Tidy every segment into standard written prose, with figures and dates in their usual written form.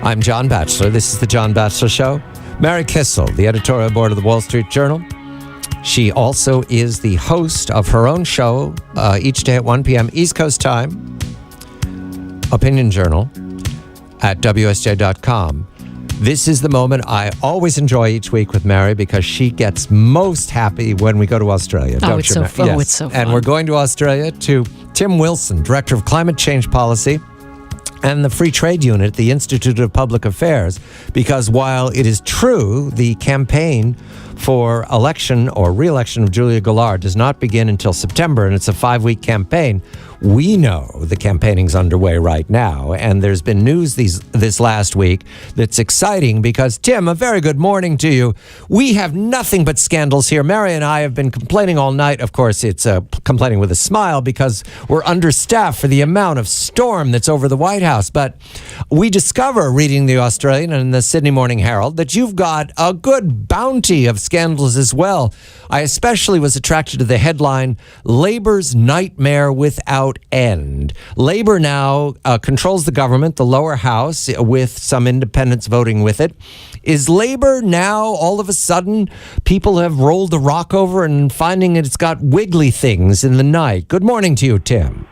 I'm John Batchelor. This is The John Batchelor Show. Mary Kissel, the editorial board of the Wall Street Journal. She also is the host of her own show each day at 1 p.m. East Coast time, Opinion Journal, at WSJ.com. This is the moment I always enjoy each week with Mary because she gets most happy when we go to Australia. It's so fun. Yes. It's so fun. And we're going to Australia to Tim Wilson, Director of Climate Change Policy and the Free Trade Unit at the Institute of Public Affairs, because while it is true the campaign for election or re-election of Julia Gillard does not begin until September, and it's a 5-week campaign, we know the campaigning's underway right now, and there's been news this last week that's exciting because, Tim, a very good morning to you. We have nothing but scandals here. Mary and I have been complaining all night. Of course, it's complaining with a smile because we're understaffed for the amount of storm that's over the White House. But we discover, reading the Australian and the Sydney Morning Herald, that you've got a good bounty of scandals as well. I especially was attracted to the headline, Labor's Nightmare Without End. Labor now controls the government, the lower house, with some independents voting with it. Is Labor now, all of a sudden, people have rolled the rock over and finding it's got wiggly things in the night? Good morning to you, Tim.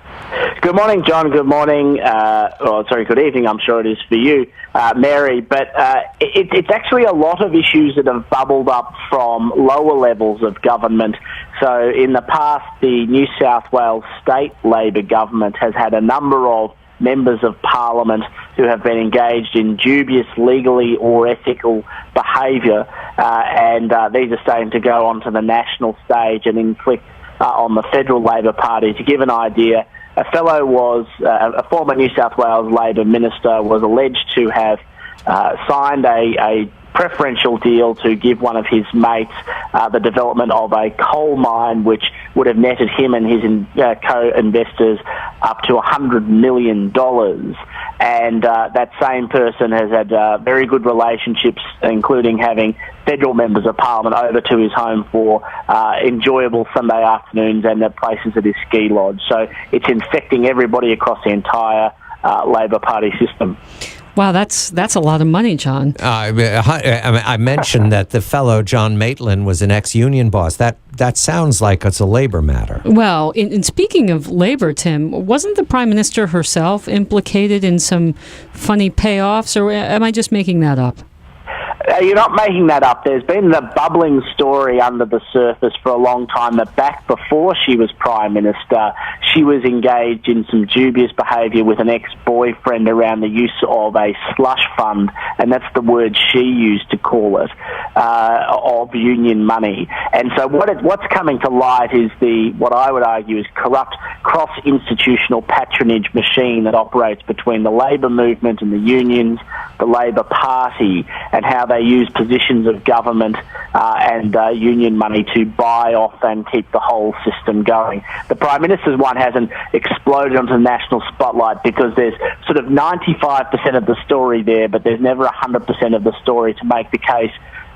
Good morning, John. Good morning. Good evening, I'm sure it is for you, Mary. But it's actually a lot of issues that have bubbled up from lower levels of government. So in the past, the New South Wales state Labor government has had a number of members of parliament who have been engaged in dubious legally or ethical behaviour, and these are starting to go onto the national stage and inflict on the federal Labor Party. To give an idea, a fellow a former New South Wales Labor minister was alleged to have signed a preferential deal to give one of his mates the development of a coal mine, which would have netted him and his co-investors up to $100 million. And that same person has had very good relationships, including having federal members of parliament over to his home for enjoyable Sunday afternoons and at places at his ski lodge. So it's infecting everybody across the entire Labor Party system. Wow, that's a lot of money, John. I mentioned that the fellow, John Maitland, was an ex-union boss. That sounds like it's a labor matter. Well, in speaking of labor, Tim, wasn't the Prime Minister herself implicated in some funny payoffs, or am I just making that up? You're not making that up. There's been the bubbling story under the surface for a long time that back before she was Prime Minister, she was engaged in some dubious behaviour with an ex-boyfriend around the use of a slush fund, and that's the word she used to call it, of union money. And so what's coming to light is what I would argue is corrupt cross-institutional patronage machine that operates between the labour movement and the unions, the Labor Party, and how they use positions of government and union money to buy off and keep the whole system going. The Prime Minister's one hasn't exploded onto the national spotlight because there's sort of 95% of the story there, but there's never 100% of the story to make the case.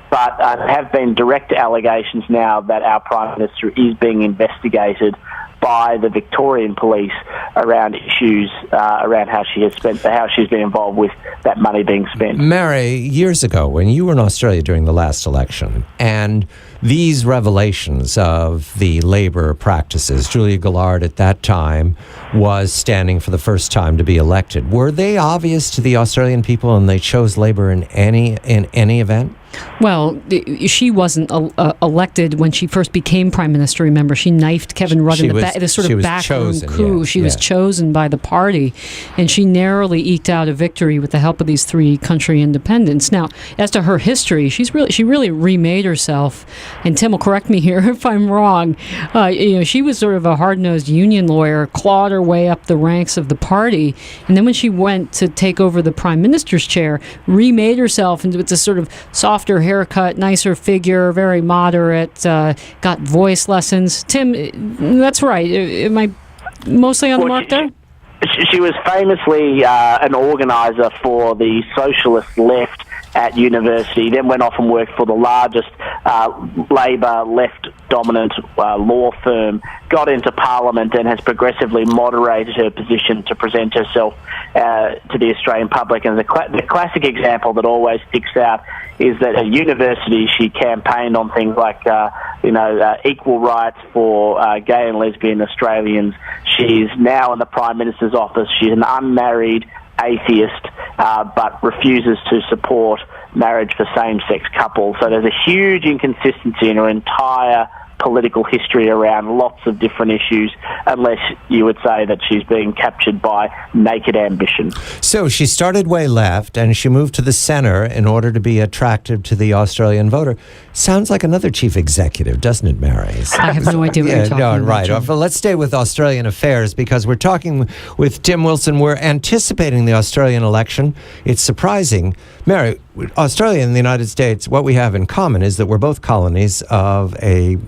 But there have been direct allegations now that our Prime Minister is being investigated by the Victorian police around issues around how she's been involved with that money being spent. Mary, years ago when you were in Australia during the last election, and these revelations of the Labor practices, Julia Gillard at that time was standing for the first time to be elected. Were they obvious to the Australian people and they chose Labor in any event? Well, she wasn't elected when she first became Prime Minister. Remember, she knifed Kevin Rudd in the sort of backroom coup. Yeah, she was chosen by the party, and she narrowly eked out a victory with the help of these three country independents. Now, as to her history, she really remade herself. And Tim will correct me here if I'm wrong. She was sort of a hard-nosed union lawyer, clawed her way up the ranks of the party, and then when she went to take over the Prime Minister's chair, remade herself into this sort of softer haircut, nicer figure, very moderate, got voice lessons. Tim, that's right. Am I mostly on the mark there? She was famously an organiser for the socialist left at university, then went off and worked for the largest Labor left-dominant law firm, got into Parliament and has progressively moderated her position to present herself to the Australian public. And the classic example that always sticks out is that at university she campaigned on things like equal rights for gay and lesbian Australians. She's now in the Prime Minister's office. She's an unmarried atheist, but refuses to support marriage for same-sex couples. So there's a huge inconsistency in her entire political history around lots of different issues, unless you would say that she's being captured by naked ambition. So she started way left and she moved to the center in order to be attractive to the Australian voter. Sounds like another chief executive, doesn't it, Mary? I have no idea what you're talking about. Right. Well, let's stay with Australian affairs because we're talking with Tim Wilson. We're anticipating the Australian election. It's surprising. Mary, Australia and the United States, what we have in common is that we're both colonies of a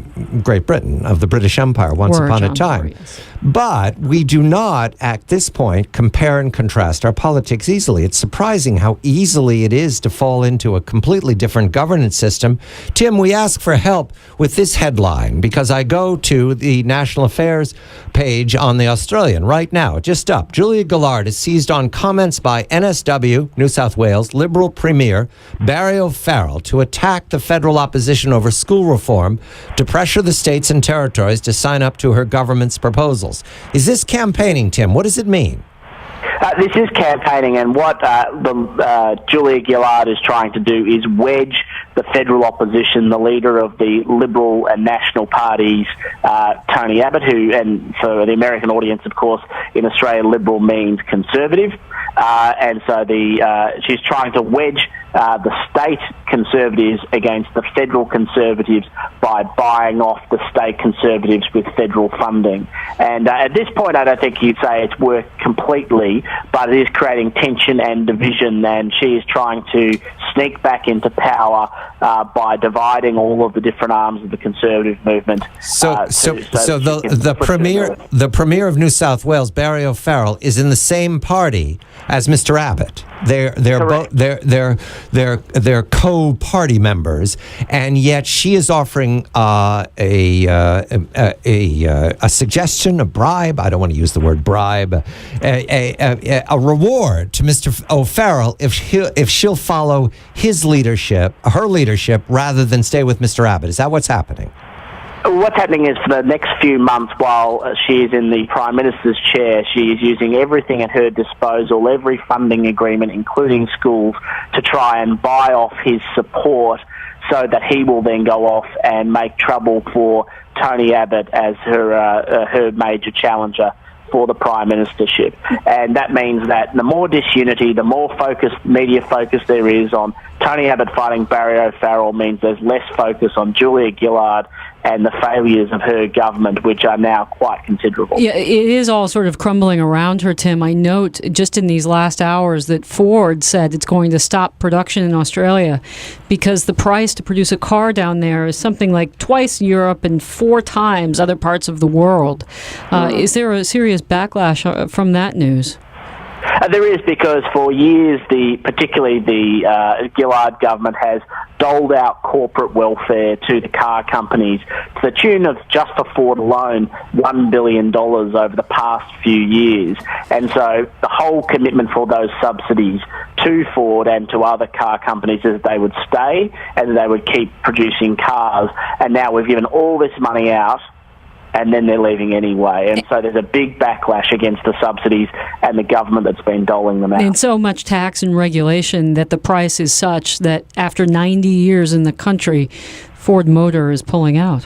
Great Britain, of the British Empire, once upon a time. Yes. But we do not, at this point, compare and contrast our politics easily. It's surprising how easily it is to fall into a completely different governance system. Tim, we ask for help with this headline because I go to the National Affairs page on the Australian right now, just up. Julia Gillard is seized on comments by NSW, New South Wales, Liberal Premier Barry O'Farrell to attack the federal opposition over school reform to pressure the states and territories to sign up to her government's proposals. Is this campaigning, Tim? What does it mean? This is campaigning, and what Julia Gillard is trying to do is wedge the federal opposition, the leader of the Liberal and National parties, Tony Abbott, who, and for the American audience, of course, in Australia, Liberal means conservative, and so she's trying to wedge the state Conservatives against the federal Conservatives by buying off the state Conservatives with federal funding. And at this point, I don't think you'd say it's worked completely, but it is creating tension and division, and she is trying to sneak back into power by dividing all of the different arms of the Conservative movement. So the premier of New South Wales, Barry O'Farrell, is in the same party as Mr. Abbott. They're co-party members, and yet she is offering a suggestion, a bribe. I don't want to use the word bribe. A reward to Mr. O'Farrell if she'll follow her leadership, rather than stay with Mr. Abbott. Is that what's happening? What's happening is for the next few months while she is in the Prime Minister's chair, she is using everything at her disposal, every funding agreement, including schools, to try and buy off his support so that he will then go off and make trouble for Tony Abbott as her major challenger for the Prime Ministership. And that means that the more disunity, the more media focus there is on Tony Abbott fighting Barry O'Farrell means there's less focus on Julia Gillard and the failures of her government, which are now quite considerable. Yeah, it is all sort of crumbling around her, Tim. I note just in these last hours that Ford said it's going to stop production in Australia because the price to produce a car down there is something like twice Europe and 4 times other parts of the world. Is there a serious backlash from that news? There is, because for years, particularly the Gillard government has doled out corporate welfare to the car companies to the tune of, just for Ford alone, $1 billion over the past few years. And so the whole commitment for those subsidies to Ford and to other car companies is that they would stay and they would keep producing cars. And now we've given all this money out, and then they're leaving anyway. And so there's a big backlash against the subsidies and the government that's been doling them out. And so much tax and regulation that the price is such that after 90 years in the country, Ford Motor is pulling out.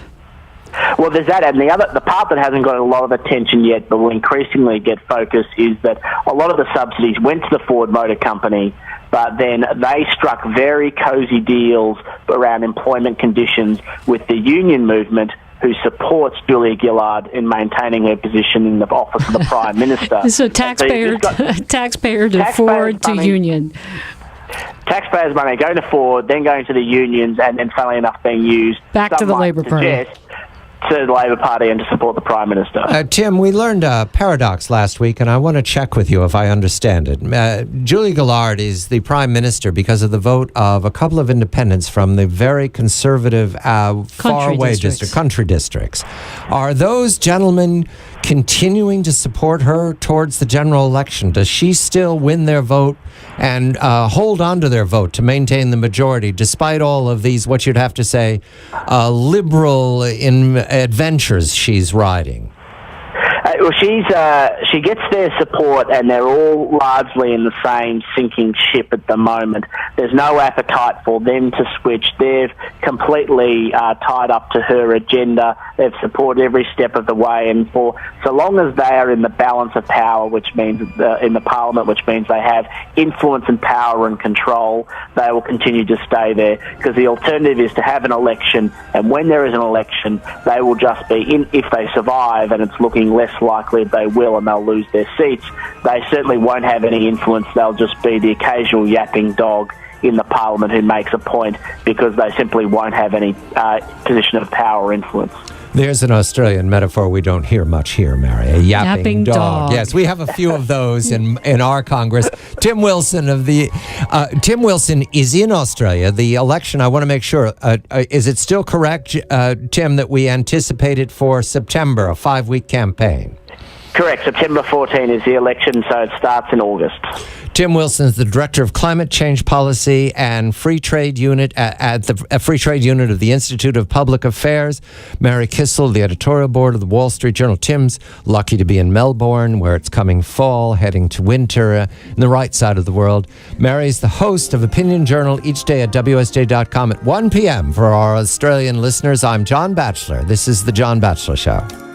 Well, there's that, and the part that hasn't got a lot of attention yet, but will increasingly get focused, is that a lot of the subsidies went to the Ford Motor Company, but then they struck very cosy deals around employment conditions with the union movement, who supports Julia Gillard in maintaining her position in the office of the Prime Minister. So taxpayer to Ford to union. Taxpayers' money going to Ford, then going to the unions, and then, funnily enough, being used back to the Labour Party to the Labor Party and to support the Prime Minister. Tim, we learned a paradox last week, and I want to check with you if I understand it. Julie Gillard is the Prime Minister because of the vote of a couple of independents from the very conservative far-away country districts. Are those gentlemen continuing to support her towards the general election? Does she still win their vote and hold on to their vote to maintain the majority, despite all of these, what you'd have to say, liberal adventures she's riding? Well, she gets their support, and they're all largely in the same sinking ship at the moment. There's no appetite for them to switch. They've completely tied up to her agenda. They've supported every step of the way, and for so long as they are in the balance of power, which means in the Parliament, which means they have influence and power and control, they will continue to stay there, because the alternative is to have an election, and when there is an election, they will just be in, if they survive, and it's looking less likely they will, and they'll lose their seats. They certainly won't have any influence. They'll just be the occasional yapping dog in the Parliament who makes a point, because they simply won't have any position of power or influence. There's an Australian metaphor we don't hear much here, Mary. A yapping dog. Yes, we have a few of those in our Congress. Tim Wilson Tim Wilson is in Australia. The election, I want to make sure, is it still correct, Tim, that we anticipate it for September, a 5-week campaign? Correct. September 14 is the election, so it starts in August. Tim Wilson is the Director of Climate Change Policy and Free Trade Unit at the Free Trade Unit of the Institute of Public Affairs. Mary Kissel, the editorial board of the Wall Street Journal. Tim's lucky to be in Melbourne, where it's coming fall, heading to winter, in the right side of the world. Mary's the host of Opinion Journal each day at WSJ.com at 1 p.m. For our Australian listeners, I'm John Batchelor. This is The John Batchelor Show.